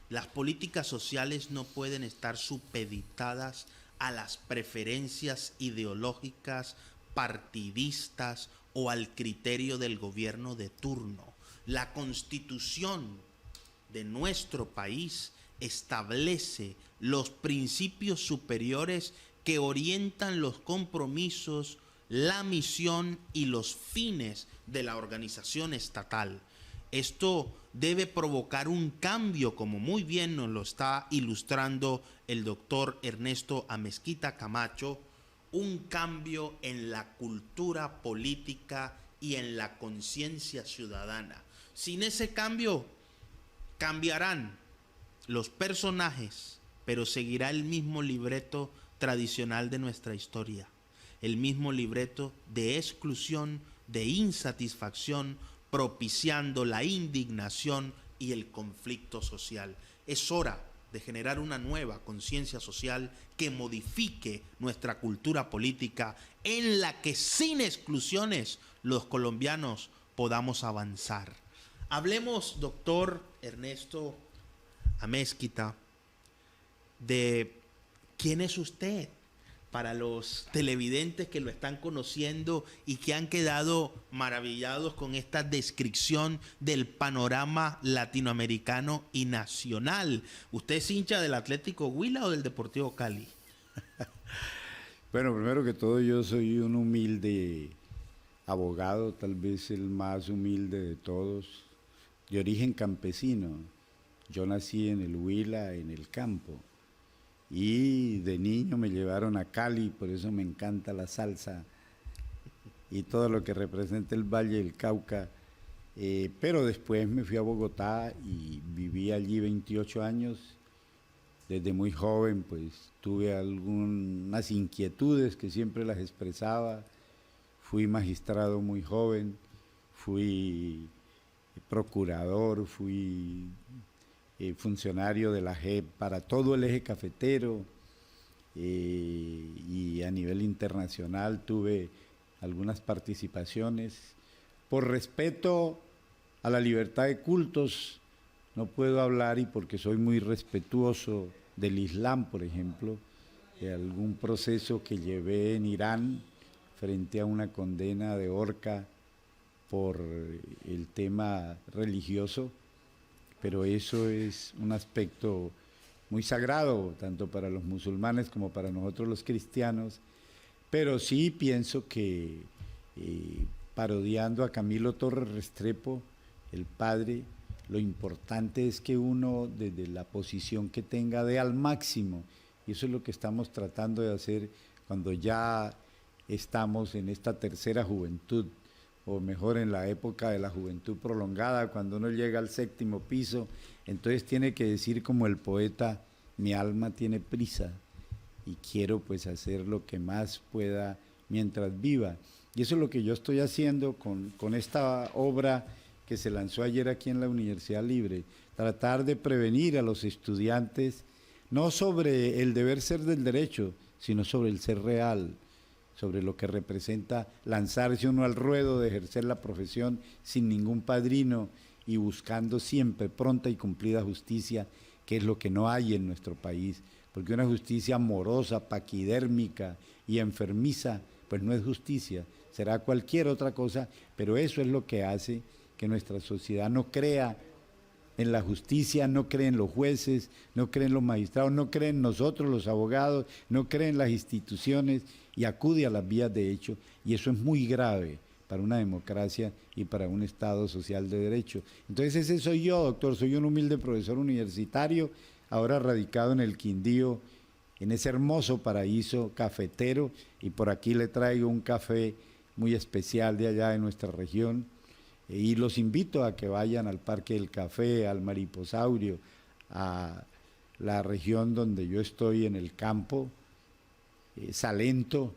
Las políticas sociales no pueden estar supeditadas a las preferencias ideológicas, partidistas o al criterio del gobierno de turno. La Constitución de nuestro país establece los principios superiores que orientan los compromisos, la misión y los fines de la organización estatal. Esto debe provocar un cambio, como muy bien nos lo está ilustrando el doctor Ernesto Amezquita Camacho, un cambio en la cultura política y en la conciencia ciudadana. Sin ese cambio, cambiarán los personajes, pero seguirá el mismo libreto tradicional de nuestra historia. El mismo libreto de exclusión, de insatisfacción, propiciando la indignación y el conflicto social. Es hora de generar una nueva conciencia social que modifique nuestra cultura política en la que sin exclusiones los colombianos podamos avanzar. Hablemos, doctor Ernesto Amezquita, de quién es usted para los televidentes que lo están conociendo y que han quedado maravillados con esta descripción del panorama latinoamericano y nacional. ¿Usted es hincha del Atlético Huila o del Deportivo Cali? Bueno, primero que todo, yo soy un humilde abogado, tal vez el más humilde de todos, de origen campesino. Yo nací en el Huila, en el campo, y de niño me llevaron a Cali, por eso me encanta la salsa y todo lo que representa el Valle del Cauca. Pero después me fui a Bogotá y viví allí 28 años. Desde muy joven pues tuve algunas inquietudes que siempre las expresaba. Fui magistrado muy joven, fui procurador, fui funcionario de la JEP para todo el eje cafetero, y a nivel internacional tuve algunas participaciones. Por respeto a la libertad de cultos no puedo hablar, y porque soy muy respetuoso del Islam, por ejemplo, de algún proceso que llevé en Irán frente a una condena de horca por el tema religioso, pero eso es un aspecto muy sagrado, tanto para los musulmanes como para nosotros los cristianos. Pero sí pienso que, parodiando a Camilo Torres Restrepo, el padre, lo importante es que uno, desde la posición que tenga, dé al máximo, y eso es lo que estamos tratando de hacer cuando ya estamos en esta tercera juventud, o mejor en la época de la juventud prolongada, cuando uno llega al séptimo piso, entonces tiene que decir como el poeta: mi alma tiene prisa y quiero pues hacer lo que más pueda mientras viva. Y eso es lo que yo estoy haciendo con esta obra que se lanzó ayer aquí en la Universidad Libre, tratar de prevenir a los estudiantes, no sobre el deber ser del derecho, sino sobre el ser real, sobre lo que representa lanzarse uno al ruedo de ejercer la profesión sin ningún padrino y buscando siempre pronta y cumplida justicia, que es lo que no hay en nuestro país, porque una justicia morosa, paquidérmica y enfermiza, pues no es justicia, será cualquier otra cosa, pero eso es lo que hace que nuestra sociedad no crea en la justicia, no cree en los jueces, no cree en los magistrados, no cree en nosotros los abogados, no cree en las instituciones y acude a las vías de hecho, y eso es muy grave para una democracia y para un Estado social de derecho. Entonces ese soy yo, doctor, soy un humilde profesor universitario, ahora radicado en el Quindío, en ese hermoso paraíso cafetero, y por aquí le traigo un café muy especial de allá de nuestra región, y los invito a que vayan al Parque del Café, al Mariposaurio, a la región donde yo estoy en el campo, Salento,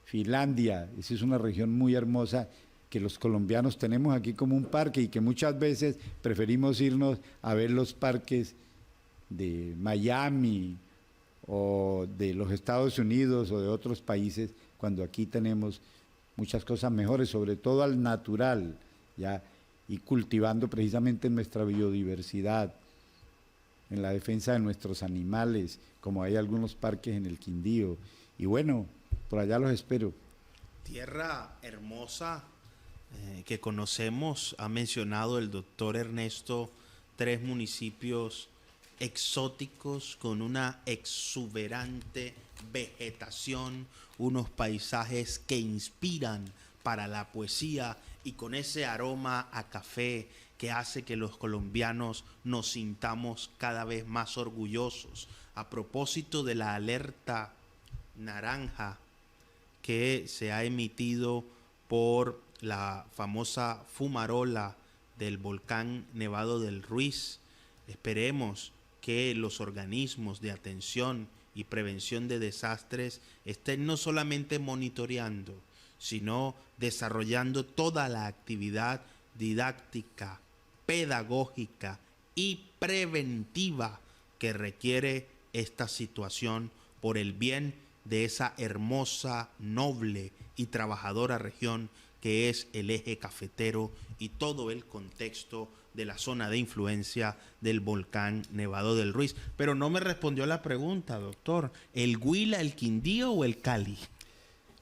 Finlandia. Esa es una región muy hermosa que los colombianos tenemos aquí como un parque, y que muchas veces preferimos irnos a ver los parques de Miami o de los Estados Unidos o de otros países, cuando aquí tenemos muchas cosas mejores, sobre todo al natural, ¿ya? Y cultivando precisamente nuestra biodiversidad, en la defensa de nuestros animales, como hay algunos parques en el Quindío. Y bueno, por allá los espero. Tierra hermosa que conocemos, ha mencionado el doctor Ernesto 3 municipios exóticos con una exuberante vegetación, unos paisajes que inspiran para la poesía, y con ese aroma a café que hace que los colombianos nos sintamos cada vez más orgullosos. A propósito de la alerta naranja que se ha emitido por la famosa fumarola del volcán Nevado del Ruiz, esperemos que los organismos de atención y prevención de desastres estén no solamente monitoreando, sino desarrollando toda la actividad didáctica, pedagógica y preventiva que requiere esta situación por el bien de esa hermosa, noble y trabajadora región que es el eje cafetero y todo el contexto de la zona de influencia del volcán Nevado del Ruiz. Pero no me respondió la pregunta, doctor. ¿El Huila, el Quindío o el Cali?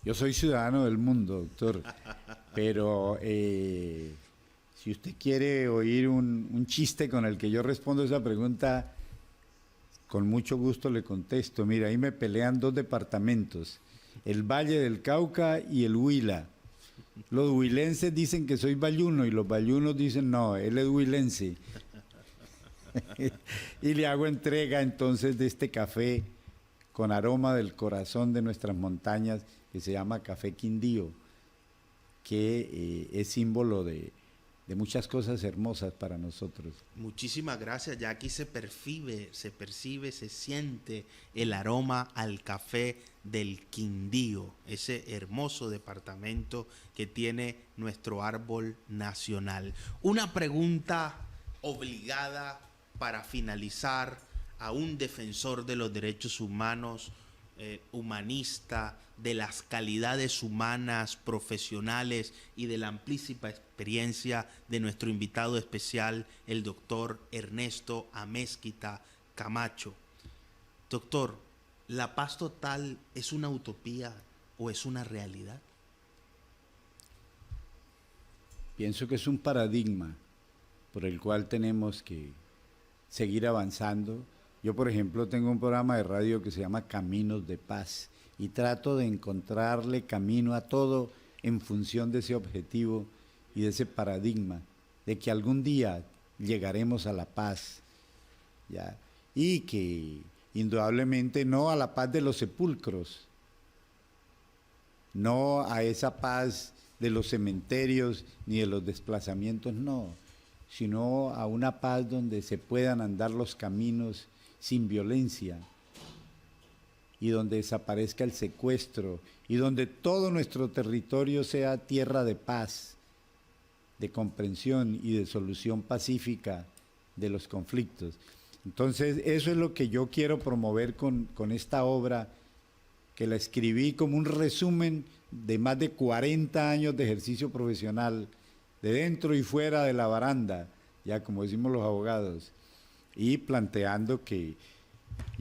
Yo soy ciudadano del mundo, doctor, pero si usted quiere oír un chiste con el que yo respondo esa pregunta, con mucho gusto le contesto. Mira, ahí me pelean dos departamentos, el Valle del Cauca y el Huila. Los huilenses dicen que soy bayuno y los bayunos dicen no, él es huilense. Y le hago entrega entonces de este café con aroma del corazón de nuestras montañas que se llama Café Quindío, que es símbolo de muchas cosas hermosas para nosotros. Muchísimas gracias. Ya aquí se percibe, se siente el aroma al café del Quindío, ese hermoso departamento que tiene nuestro árbol nacional. Una pregunta obligada para finalizar a un defensor de los derechos humanos, humanista, de las calidades humanas, profesionales y de la amplísima experiencia de nuestro invitado especial, el doctor Ernesto Amezquita Camacho. Doctor, ¿la paz total es una utopía o es una realidad? Pienso que es un paradigma por el cual tenemos que seguir avanzando. Yo, por ejemplo, tengo un programa de radio que se llama Caminos de Paz y trato de encontrarle camino a todo en función de ese objetivo y de ese paradigma, de que algún día llegaremos a la paz, ¿ya? Y que indudablemente no a la paz de los sepulcros, no a esa paz de los cementerios ni de los desplazamientos, no, sino a una paz donde se puedan andar los caminos sin violencia y donde desaparezca el secuestro y donde todo nuestro territorio sea tierra de paz, de comprensión y de solución pacífica de los conflictos. Entonces, eso es lo que yo quiero promover con esta obra, que la escribí como un resumen de más de 40 años de ejercicio profesional, de dentro y fuera de la baranda, ya como decimos los abogados, y planteando que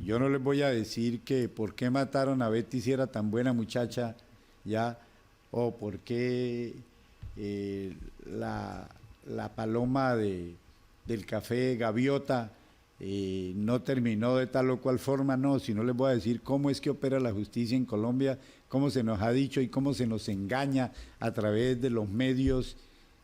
yo no les voy a decir que por qué mataron a Betty si era tan buena muchacha, ya, o por qué la paloma del café Gaviota no terminó de tal o cual forma, no, sino les voy a decir cómo es que opera la justicia en Colombia, cómo se nos ha dicho y cómo se nos engaña a través de los medios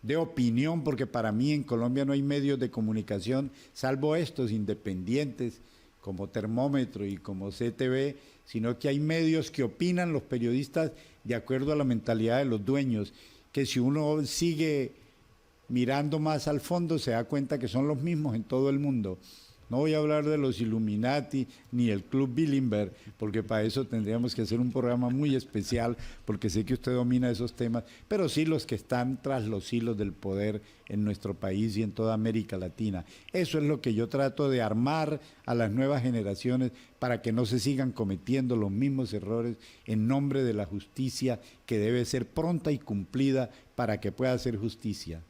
de opinión, porque para mí en Colombia no hay medios de comunicación, salvo estos independientes, como Termómetro y como CTV, sino que hay medios que opinan los periodistas de acuerdo a la mentalidad de los dueños, que si uno sigue mirando más al fondo se da cuenta que son los mismos en todo el mundo. No voy a hablar de los Illuminati ni el Club Bilderberg, porque para eso tendríamos que hacer un programa muy especial, porque sé que usted domina esos temas, pero sí los que están tras los hilos del poder en nuestro país y en toda América Latina. Eso es lo que yo trato de armar a las nuevas generaciones para que no se sigan cometiendo los mismos errores en nombre de la justicia que debe ser pronta y cumplida para que pueda ser justicia.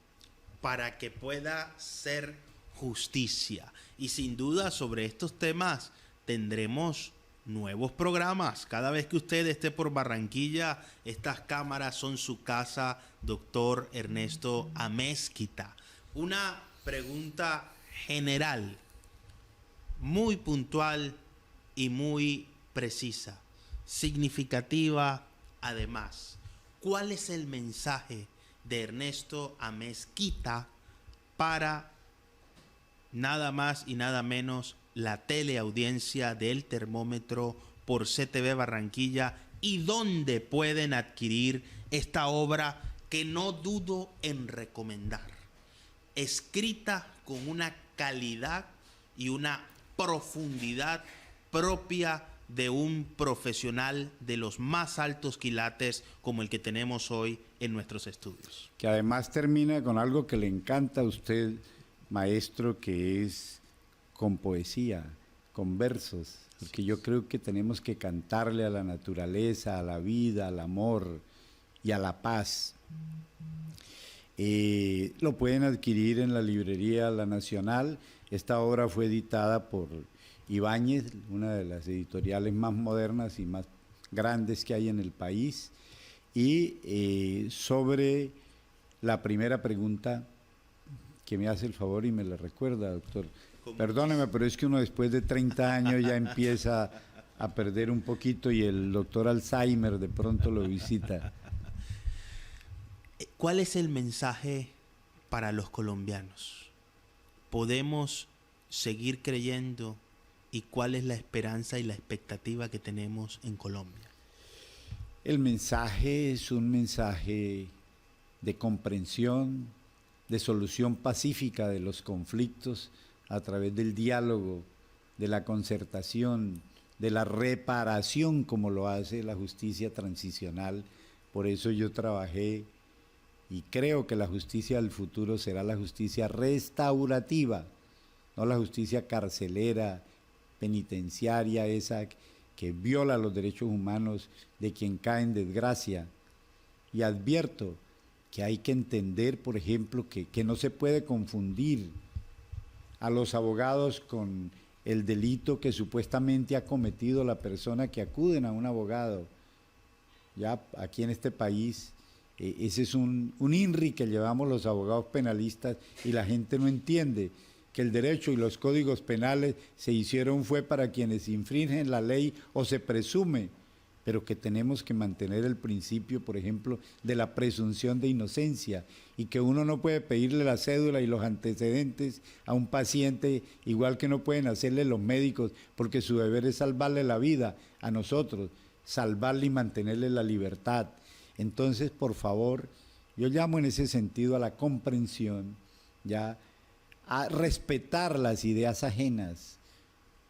Para que pueda ser justicia. Y sin duda sobre estos temas tendremos nuevos programas. Cada vez que usted esté por Barranquilla, estas cámaras son su casa, doctor Ernesto Amezquita. Una pregunta general, muy puntual y muy precisa, significativa además. ¿Cuál es el mensaje de Ernesto Amezquita para nada más y nada menos la teleaudiencia del Termómetro por CTV Barranquilla, y dónde pueden adquirir esta obra que no dudo en recomendar, escrita con una calidad y una profundidad propia de un profesional de los más altos quilates como el que tenemos hoy en nuestros estudios? Que además termina con algo que le encanta a usted, maestro, que es con poesía, con versos, porque yo creo que tenemos que cantarle a la naturaleza, a la vida, al amor y a la paz. Lo pueden adquirir en la librería La Nacional. Esta obra fue editada por Ibáñez, una de las editoriales más modernas y más grandes que hay en el país. Y sobre la primera pregunta, que me hace el favor y me la recuerda, doctor. Perdóneme, pero es que uno después de 30 años ya empieza a perder un poquito y el doctor Alzheimer de pronto lo visita. ¿Cuál es el mensaje para los colombianos? ¿Podemos seguir creyendo? ¿Y cuál es la esperanza y la expectativa que tenemos en Colombia? El mensaje es un mensaje de comprensión, de solución pacífica de los conflictos a través del diálogo, de la concertación, de la reparación como lo hace la justicia transicional. Por eso yo trabajé y creo que la justicia del futuro será la justicia restaurativa, no la justicia carcelera, penitenciaria, esa que viola los derechos humanos de quien cae en desgracia. Y advierto que hay que entender, por ejemplo, que no se puede confundir a los abogados con el delito que supuestamente ha cometido la persona que acuden a un abogado. Ya aquí en este país, ese es un INRI que llevamos los abogados penalistas y la gente no entiende que el derecho y los códigos penales se hicieron fue para quienes infringen la ley o se presume, pero que tenemos que mantener el principio, por ejemplo, de la presunción de inocencia y que uno no puede pedirle la cédula y los antecedentes a un paciente, igual que no pueden hacerle los médicos, porque su deber es salvarle la vida a nosotros, salvarle y mantenerle la libertad. Entonces, por favor, yo llamo en ese sentido a la comprensión, ya, a respetar las ideas ajenas,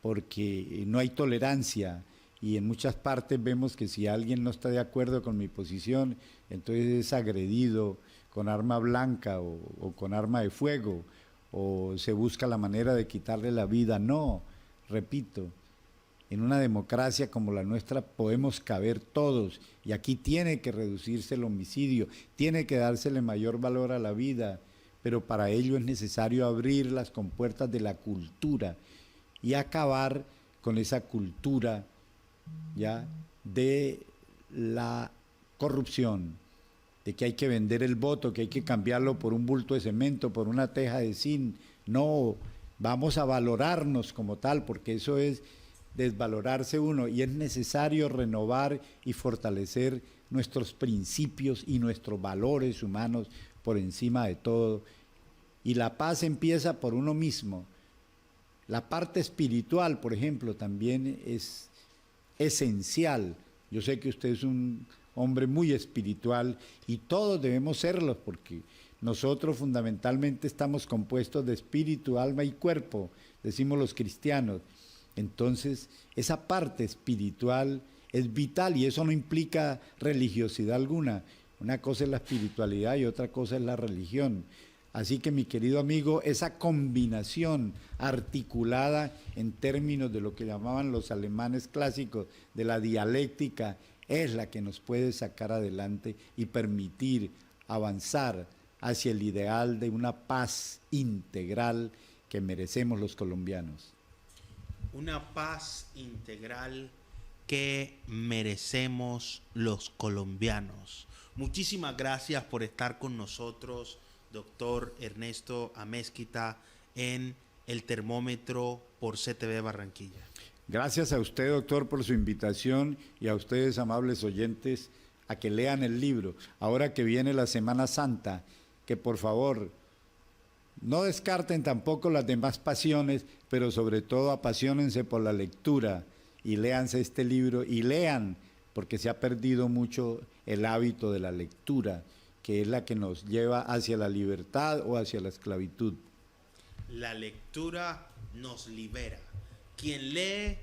porque no hay tolerancia y en muchas partes vemos que si alguien no está de acuerdo con mi posición, entonces es agredido con arma blanca o con arma de fuego, o se busca la manera de quitarle la vida. No, repito, en una democracia como la nuestra podemos caber todos y aquí tiene que reducirse el homicidio, tiene que dársele mayor valor a la vida, pero para ello es necesario abrir las compuertas de la cultura y acabar con esa cultura ya de la corrupción, de que hay que vender el voto, que hay que cambiarlo por un bulto de cemento, por una teja de zinc. No, vamos a valorarnos como tal, porque eso es desvalorarse uno y es necesario renovar y fortalecer nuestros principios y nuestros valores humanos por encima de todo. Y la paz empieza por uno mismo. La parte espiritual, por ejemplo, también es esencial. Yo sé que usted es un hombre muy espiritual y todos debemos serlo porque nosotros fundamentalmente estamos compuestos de espíritu, alma y cuerpo, decimos los cristianos. Entonces, esa parte espiritual es vital y eso no implica religiosidad alguna. Una cosa es la espiritualidad y otra cosa es la religión. Así que, mi querido amigo, esa combinación articulada en términos de lo que llamaban los alemanes clásicos, de la dialéctica, es la que nos puede sacar adelante y permitir avanzar hacia el ideal de una paz integral que merecemos los colombianos. Una paz integral que merecemos los colombianos. Muchísimas gracias por estar con nosotros, doctor Ernesto Amezquita, en El Termómetro por CTV Barranquilla. Gracias a usted, doctor, por su invitación y a ustedes, amables oyentes, a que lean el libro. Ahora que viene la Semana Santa, que por favor no descarten tampoco las demás pasiones, pero sobre todo apasionense por la lectura y léanse este libro y lean, porque se ha perdido mucho el hábito de la lectura, que es la que nos lleva hacia la libertad o hacia la esclavitud. La lectura nos libera. Quien lee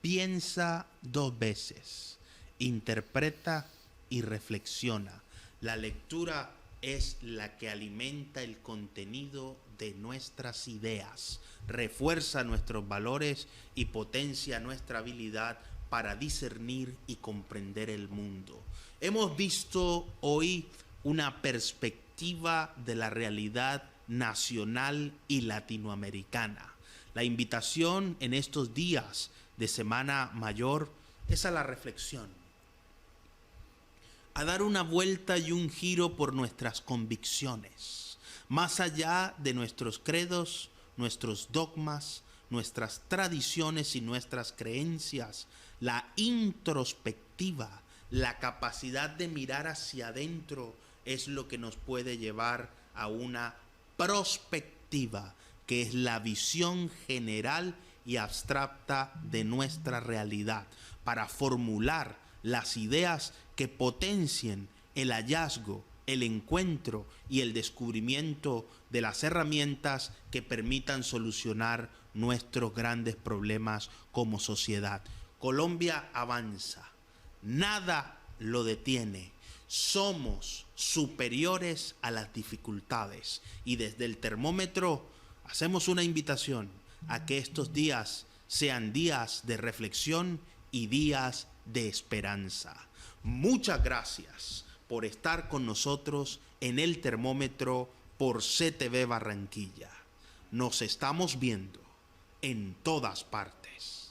piensa dos veces, interpreta y reflexiona. La lectura es la que alimenta el contenido de nuestras ideas, refuerza nuestros valores y potencia nuestra habilidad para discernir y comprender el mundo. Hemos visto hoy una perspectiva de la realidad nacional y latinoamericana. La invitación en estos días de Semana Mayor es a la reflexión, a dar una vuelta y un giro por nuestras convicciones, más allá de nuestros credos, nuestros dogmas, nuestras tradiciones y nuestras creencias. La introspectiva, la capacidad de mirar hacia adentro es lo que nos puede llevar a una prospectiva, que es la visión general y abstracta de nuestra realidad, para formular las ideas que potencien el hallazgo, el encuentro y el descubrimiento de las herramientas que permitan solucionar nuestros grandes problemas como sociedad. Colombia avanza, nada lo detiene. Somos superiores a las dificultades y desde el termómetro hacemos una invitación a que estos días sean días de reflexión y días de esperanza. Muchas gracias por estar con nosotros en el termómetro por CTV Barranquilla. Nos estamos viendo en todas partes.